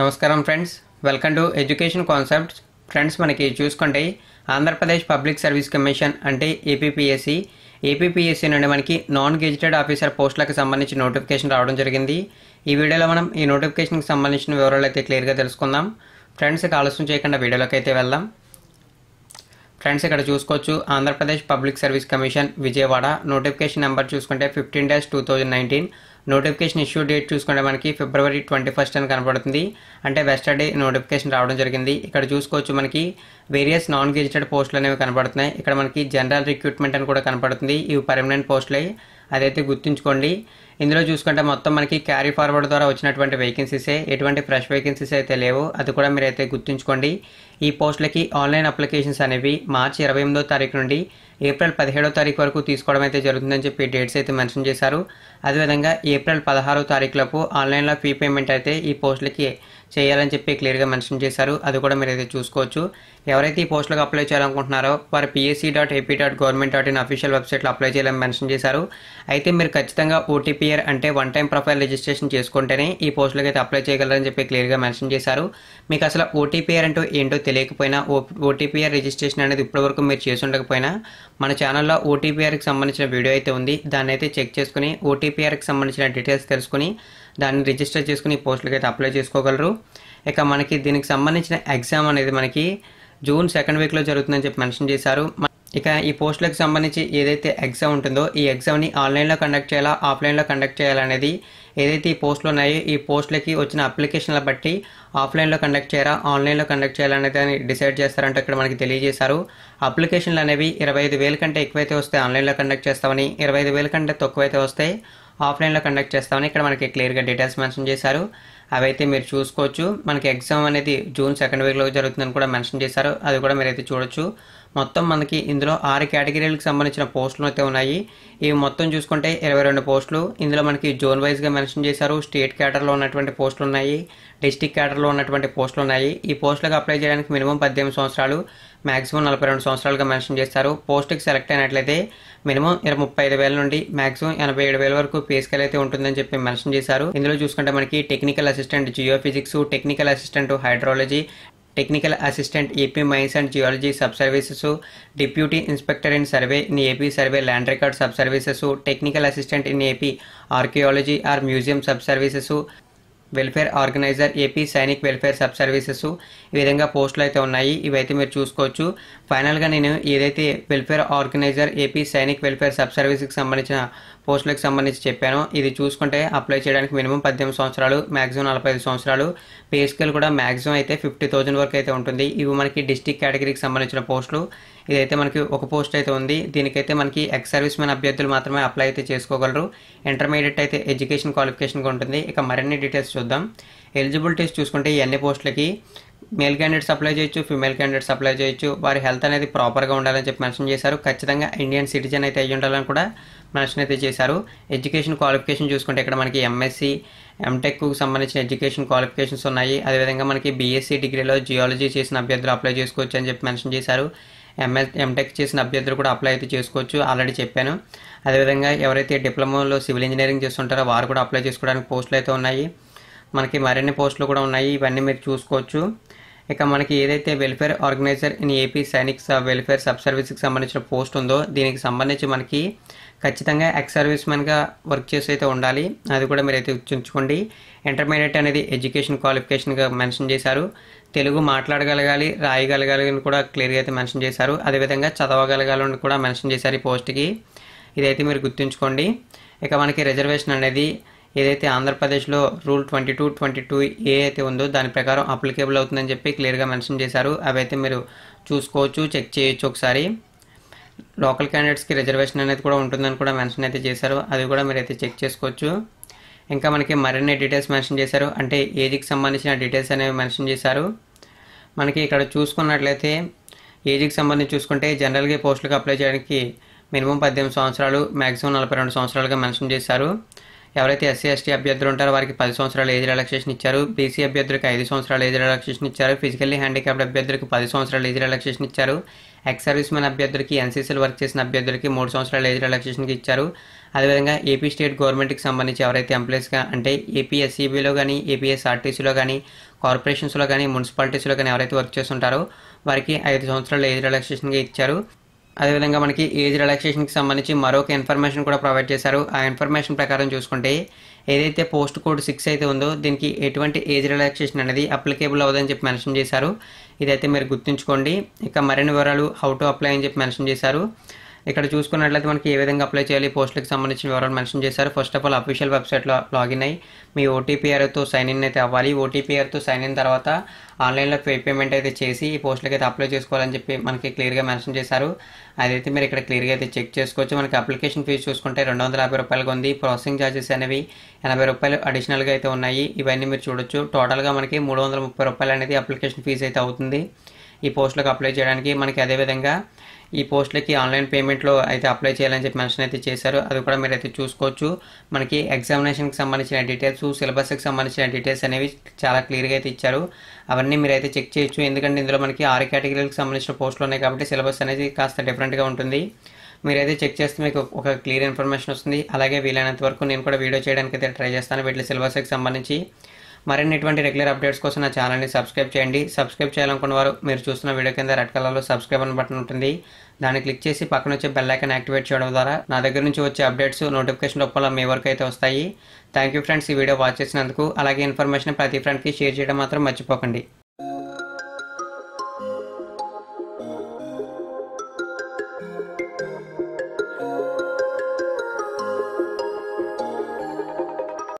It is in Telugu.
నమస్కారం friends, welcome to education concepts. Friends, మనకి చూసుకుంటే ఆంధ్రప్రదేశ్ పబ్లిక్ సర్వీస్ కమిషన్ అంటే ఏపీపీఎస్సీ నుండి మనకి నాన్ గెజిటెడ్ ఆఫీసర్ పోస్టులకు సంబంధించి నోటిఫికేషన్ రావడం జరిగింది. ఈ వీడియోలో మనం ఈ నోటిఫికేషన్కి సంబంధించిన వివరాలు అయితే క్లియర్గా తెలుసుకుందాం. ఫ్రెండ్స్, ఇక ఆలస్యం చేయకుండా వీడియోలోకి అయితే వెళ్దాం. ఫ్రెండ్స్, ఇక్కడ చూసుకోవచ్చు Andhra Pradesh public service commission Vijayawada notification number చూసుకుంటే 15-2019. నోటిఫికేషన్ ఇష్యూ డేట్ చూసుకుంటే మనకి February 21 అని కనబడుతుంది. అంటే వెస్టర్డే నోటిఫికేషన్ రావడం జరిగింది. ఇక్కడ చూసుకోవచ్చు మనకి వేరియస్ నాన్ గెజిటెడ్ పోస్టులు అనేవి కనబడుతున్నాయి. ఇక్కడ మనకి జనరల్ రిక్రూట్మెంట్ అని కూడా కనబడుతుంది. ఇవి పర్మనెంట్ పోస్టులే, అదైతే గుర్తుంచుకోండి. ఇందులో చూసుకుంటే మొత్తం మనకి క్యారీ ఫార్వర్డ్ ద్వారా వచ్చినటువంటి వేకెన్సీసే, ఎటువంటి ఫ్రెష్ వేకెన్సీస్ అయితే లేవు, అది కూడా మీరైతే గుర్తుంచుకోండి. ఈ పోస్టులకి ఆన్లైన్ అప్లికేషన్స్ అనేవి మార్చి 28వ తారీఖు నుండి ఏప్రిల్ 17వ తారీఖు వరకు తీసుకోవడం అయితే జరుగుతుందని చెప్పి డేట్స్ అయితే మెన్షన్ చేశారు. అదేవిధంగా ఏప్రిల్ 16వ తారీఖులోపు ఆన్లైన్లో ఫీ పేమెంట్ అయితే ఈ పోస్టులకి చేయాలని చెప్పి క్లియర్గా మెన్షన్ చేశారు. అది కూడా మీరైతే చూసుకోవచ్చు. ఎవరైతే ఈ పోస్టులకు అప్లై చేయాలనుకుంటున్నారో వారు psc.ap.government.in అఫీషియల్ వెబ్సైట్లో అప్లై చేయాలని మెన్షన్ చేశారు. అయితే మీరు ఖచ్చితంగా OTPR అంటే వన్ టైం ప్రొఫైల్ రిజిస్ట్రేషన్ చేసుకుంటేనే ఈ పోస్టులకు అయితే అప్లై చేయగలరని చెప్పి క్లియర్గా మెన్షన్ చేశారు. మీకు అసలు OTPR అంటే ఏంటో తెలియకపోయినా, OTPR రిజిస్ట్రేషన్ అనేది ఇప్పటివరకు మీరు చేసి ఉండకపోయినా మన ఛానల్లో OTPRకి సంబంధించిన వీడియో అయితే ఉంది. దాన్ని అయితే చెక్ చేసుకుని OTPRకి సంబంధించిన డీటెయిల్స్ తెలుసుకుని దాన్ని రిజిస్టర్ చేసుకుని పోస్టులకు అయితే అప్లై చేసుకోగలరు. ఇక మనకి దీనికి సంబంధించిన ఎగ్జామ్ అనేది మనకి జూన్ 2nd వీక్లో జరుగుతుందని చెప్పి మెన్షన్ చేశారు. ఇక ఈ పోస్టులకు సంబంధించి ఏదైతే ఎగ్జామ్ ఉంటుందో ఈ ఎగ్జామ్ని ఆన్లైన్లో కండక్ట్ చేయాలా, ఆఫ్లైన్లో కండక్ట్ చేయాలనేది ఏదైతే ఈ పోస్టులు ఉన్నాయో ఈ పోస్టులకి వచ్చిన అప్లికేషన్ల బట్టి ఆఫ్లైన్లో కండక్ట్ చేయాలా, ఆన్లైన్లో కండక్ట్ చేయాలనేది డిసైడ్ చేస్తారంటే ఇక్కడ మనకి తెలియజేశారు. అప్లికేషన్లు అనేవి 25,000 కంటే ఎక్కువైతే వస్తే ఆన్లైన్లో కండక్ట్ చేస్తామని, 25,000 కంటే తక్కువైతే వస్తే ఆఫ్లైన్లో కండక్ట్ చేస్తామని ఇక్కడ మనకి క్లియర్గా డీటెయిల్స్ మెన్షన్ చేశారు. అవైతే మీరు చూసుకోవచ్చు. మనకి ఎగ్జామ్ అనేది జూన్ 2nd వీక్లో జరుగుతుందని కూడా మెన్షన్ చేశారు. అది కూడా మీరైతే చూడొచ్చు. మొత్తం మనకి ఇందులో 6 కేటగిరీలకు సంబంధించిన పోస్టులు అయితే ఉన్నాయి. ఇవి మొత్తం చూసుకుంటే 22 పోస్టులు. ఇందులో మనకి జోన్ వైజ్గా మెన్షన్ చేశారు. స్టేట్ క్యాడర్లో ఉన్నటువంటి పోస్టులు ఉన్నాయి, డిస్టిక్ క్యాడర్లో ఉన్నటువంటి పోస్టులు ఉన్నాయి. ఈ పోస్టులకు అప్లై చేయడానికి మినిమం 18 సంవత్సరాలు, మ్యాక్సిమం 42 సంవత్సరాలుగా మెన్షన్ చేస్తారు. పోస్ట్కి సెలెక్ట్ అయినట్లయితే మినిమం 35,000 నుండి మ్యాక్సిమం 87,000 వరకు పే స్కేల్ అయితే ఉంటుందని చెప్పి మెన్షన్ చేశారు. ఇందులో చూసుకుంటే మనకి technical assistant geophysics, technical assistant hydrology, technical assistant AP mines and geology sub services, deputy inspector in survey in AP survey land record sub services, technical assistant in AP archaeology or museum sub services, welfare organiser AP Sainik welfare sub services. ఈ విధంగా పోస్టులు అయితే ఉన్నాయి. ఇవైతే మీరు చూసుకోవచ్చు. ఫైనల్గా నేను ఏదైతే welfare organiser AP Sainik welfare sub సర్వీస్కి సంబంధించిన పోస్టులకు సంబంధించి చెప్పాను. ఇది చూసుకుంటే అప్లై చేయడానికి మినిమం 18 సంవత్సరాలు, మ్యాక్సిమం 45 సంవత్సరాలు. పే స్కేల్ కూడా మ్యాక్సిమం అయితే 50,000 వరకు అయితే ఉంటుంది. ఇవి మనకి డిస్టిక్ కేటగిరీకి సంబంధించిన పోస్టులు. ఇదైతే మనకి ఒక పోస్ట్ అయితే ఉంది. దీనికైతే మనకి ఎక్స్ సర్వీస్ మెన్ అభ్యర్థులు మాత్రమే అప్లై అయితే చేసుకోగలరు. ఇంటర్మీడియట్ అయితే ఎడ్యుకేషన్ క్వాలిఫికేషన్గా ఉంటుంది. ఇక మరిన్ని డీటెయిల్స్ చూద్దాం. ఎలిజిబిలిటీస్ చూసుకుంటే ఈ అన్ని పోస్టులకి మేల్ క్యాండిడేట్స్ అప్లై చేయొచ్చు, ఫీమేల్ క్యాండిడేట్స్ అప్లై చేయొచ్చు. వారి హెల్త్ అనేది ప్రాపర్గా ఉండాలని చెప్పి మెన్షన్ చేశారు. ఖచ్చితంగా ఇండియన్ సిటిజన్ అయితే అయ్యి ఉండాలని కూడా మెన్షన్ అయితే చేశారు. ఎడ్యుకేషన్ క్వాలిఫికేషన్ చూసుకుంటే ఇక్కడ మనకి ఎంఎస్సి, ఎంటెక్కు సంబంధించిన ఎడ్యుకేషన్ క్వాలిఫికేషన్స్ ఉన్నాయి. అదేవిధంగా మనకి బీఎస్సీ డిగ్రీలో జియాలజీ చేసిన అభ్యర్థులు అప్లై చేసుకోవచ్చు అని చెప్పి మెన్షన్ చేశారు. ఎంటెక్ చేసిన అభ్యర్థులు కూడా అప్లై అయితే చేసుకోవచ్చు, ఆల్రెడీ చెప్పాను. అదేవిధంగా ఎవరైతే డిప్లొమాలో సివిల్ ఇంజనీరింగ్ చేస్తుంటారో వారు కూడా అప్లై చేసుకోవడానికి పోస్టులు అయితే ఉన్నాయి. మనకి మరిన్ని పోస్టులు కూడా ఉన్నాయి. ఇవన్నీ మీరు చూసుకోవచ్చు. ఇక మనకి ఏదైతే welfare organiser in AP Sainik welfare sub సర్వీస్కి సంబంధించిన పోస్ట్ ఉందో దీనికి సంబంధించి మనకి ఖచ్చితంగా ఎక్స్ సర్వీస్ మెన్గా వర్క్ చేసి అయితే ఉండాలి. అది కూడా మీరైతే గుర్తుంచుకోండి. ఇంటర్మీడియట్ అనేది ఎడ్యుకేషన్ క్వాలిఫికేషన్గా మెన్షన్ చేశారు. తెలుగు మాట్లాడగలగాలి, రాయగలగాలి అని కూడా క్లియర్గా అయితే మెన్షన్ చేశారు. అదేవిధంగా చదవగలగాలని కూడా మెన్షన్ చేశారు ఈ పోస్ట్కి. ఇదైతే మీరు గుర్తుంచుకోండి. ఇక మనకి రిజర్వేషన్ అనేది ఏదైతే ఆంధ్రప్రదేశ్లో రూల్ 22(22)A అయితే ఉందో దాని ప్రకారం అప్లికేబుల్ అవుతుందని చెప్పి క్లియర్గా మెన్షన్ చేశారు. అవైతే మీరు చూసుకోవచ్చు, చెక్ చేయొచ్చు ఒకసారి. లోకల్ క్యాండిడేట్స్కి రిజర్వేషన్ అనేది కూడా ఉంటుందని కూడా మెన్షన్ అయితే చేశారు. అది కూడా మీరైతే చెక్ చేసుకోవచ్చు. ఇంకా మనకి మరిన్ని డీటెయిల్స్ మెన్షన్ చేశారు. అంటే ఏజ్కి సంబంధించిన డీటెయిల్స్ అనేవి మెన్షన్ చేశారు. మనకి ఇక్కడ చూసుకున్నట్లయితే ఏజ్కి సంబంధించి చూసుకుంటే జనరల్గా పోస్టులకు అప్లై చేయడానికి మినిమం 18 సంవత్సరాలు, మ్యాక్సిమం 42 సంవత్సరాలుగా మెన్షన్ చేశారు. ఎవరైతే ఎస్సీ ఎస్టీ అభ్యర్థులు ఉంటారో వారికి 10 సంవత్సరాల ఏజ్ రిలాక్సేషన్ ఇచ్చారు. బీసీ అభ్యర్థులకు 5 సంవత్సరాల ఏజ్ రిలాక్సేషన్ ఇచ్చారు. ఫిజికల్లీ హ్యాండిక్యాప్డ్ అభ్యర్థులకు 10 సంవత్సరాల ఏజ్ రిలాక్సేషన్ ఇచ్చారు. ఎక్స్ సర్వీస్ మెన్ అభ్యర్థులకి, ఎన్సీసీలో వర్క్ చేసిన అభ్యర్థులకి 3 సంవత్సరాల ఏజ్ రిలాక్సేషన్కి ఇచ్చారు. అదేవిధంగా ఏపీ స్టేట్ గవర్నమెంట్కి సంబంధించి ఎవరైతే ఎంప్లాయీస్గా అంటే ఏపీఎస్సీబీలో కానీ, ఏపీఎస్ఆర్టీసీలో కానీ, కార్పొరేషన్స్లో కానీ, మున్సిపాలిటీస్లో కానీ ఎవరైతే వర్క్ చేస్తుంటారో వారికి 5 సంవత్సరాల ఏజ్ రిలాక్సేషన్గా ఇచ్చారు. అదేవిధంగా మనకి ఏజ్ రిలాక్సేషన్కి సంబంధించి మరొక ఇన్ఫర్మేషన్ కూడా ప్రొవైడ్ చేశారు. ఆ ఇన్ఫర్మేషన్ ప్రకారం చూసుకుంటే ఏదైతే పోస్ట్ కోడ్ 6 అయితే ఉందో దీనికి ఎటువంటి ఏజ్ రిలాక్సేషన్ అనేది అప్లికేబుల్ అవ్వదని చెప్పి మెన్షన్ చేశారు. ఇదైతే మీరు గుర్తుంచుకోండి. ఇక మరిన్ని వివరాలు హౌ టు అప్లై అని చెప్పి మెన్షన్ చేశారు. ఇక్కడ చూసుకున్నట్లయితే మనకి ఏ విధంగా అప్లై చేయాలి పోస్టులకు సంబంధించిన వివరాలు మెన్షన్ చేశారు. ఫస్ట్ ఆఫ్ ఆల్ అఫీషియల్ వెబ్సైట్లో లాగిన్ అయ్యి మీ ఓటీపీఆర్తో సైన్ ఇన్ అయితే అవ్వాలి. ఓటీపీఆర్తో సైన్ ఇన్ తర్వాత ఆన్లైన్లో పేమెంట్ అయితే చేసి ఈ పోస్టులకి అయితే అప్లై చేసుకోవాలని చెప్పి మనకి క్లియర్గా మెన్షన్ చేశారు. అదైతే మీరు ఇక్కడ క్లియర్గా అయితే చెక్ చేసుకోవచ్చు. మనకి అప్లికేషన్ ఫీజు చూసుకుంటే 250 రూపాయలుగా ఉంది. ప్రాసెసింగ్ ఛార్జెస్ అనేవి 80 రూపాయలు అడిషనల్గా అయితే ఉన్నాయి. ఇవన్నీ మీరు చూడొచ్చు. టోటల్గా మనకి 330 రూపాయలు అనేది అప్లికేషన్ ఫీజు అయితే అవుతుంది ఈ పోస్టులకు అప్లై చేయడానికి. మనకి అదేవిధంగా ఈ పోస్టులకి ఆన్లైన్ పేమెంట్లో అయితే అప్లై చేయాలని చెప్పి మెన్షన్ అయితే చేశారు. అది కూడా మీరు అయితే చూసుకోవచ్చు. మనకి ఎగ్జామినేషన్కి సంబంధించిన డీటెయిల్స్, సిలబస్కి సంబంధించిన డీటెయిల్స్ అనేవి చాలా క్లియర్గా అయితే ఇచ్చారు. అవన్నీ మీరు అయితే చెక్ చేయొచ్చు. ఎందుకంటే ఇందులో మనకి 6 కేటగిరీలకు సంబంధించిన పోస్టులు ఉన్నాయి కాబట్టి సిలబస్ అనేది కాస్త డిఫరెంట్గా ఉంటుంది. మీరైతే చెక్ చేస్తే మీకు ఒక క్లియర్ ఇన్ఫర్మేషన్ వస్తుంది. అలాగే వీలైనంత వరకు నేను కూడా వీడియో చేయడానికి అయితే ట్రై చేస్తాను వీటి సిలబస్కి సంబంధించి. మరిన్ని ఇటువంటి రెగ్యులర్ అప్డేట్స్ కోసం నా ఛానల్ని సబ్స్క్రైబ్ చేయండి. సబ్స్క్రైబ్ చేయాలనుకున్న వారు మీరు చూస్తున్న వీడియో కింద రెడ్ కలర్లో సబ్స్క్రైబ్ అని బటన్ ఉంటుంది. దాన్ని క్లిక్ చేసి పక్కన వచ్చే బెల్ ఐకాన్ యాక్టివేట్ చేయడం ద్వారా నా దగ్గర నుంచి వచ్చే అప్డేట్స్ నోటిఫికేషన్ రూపంలో మీ వరకు అయితే వస్తాయి. థ్యాంక్ యూ ఫ్రెండ్స్, ఈ వీడియో వాచ్ చేసినందుకు. అలాగే ఇన్ఫర్మేషన్ ప్రతి ఫ్రెండ్కి షేర్ చేయడం మాత్రం మర్చిపోకండి.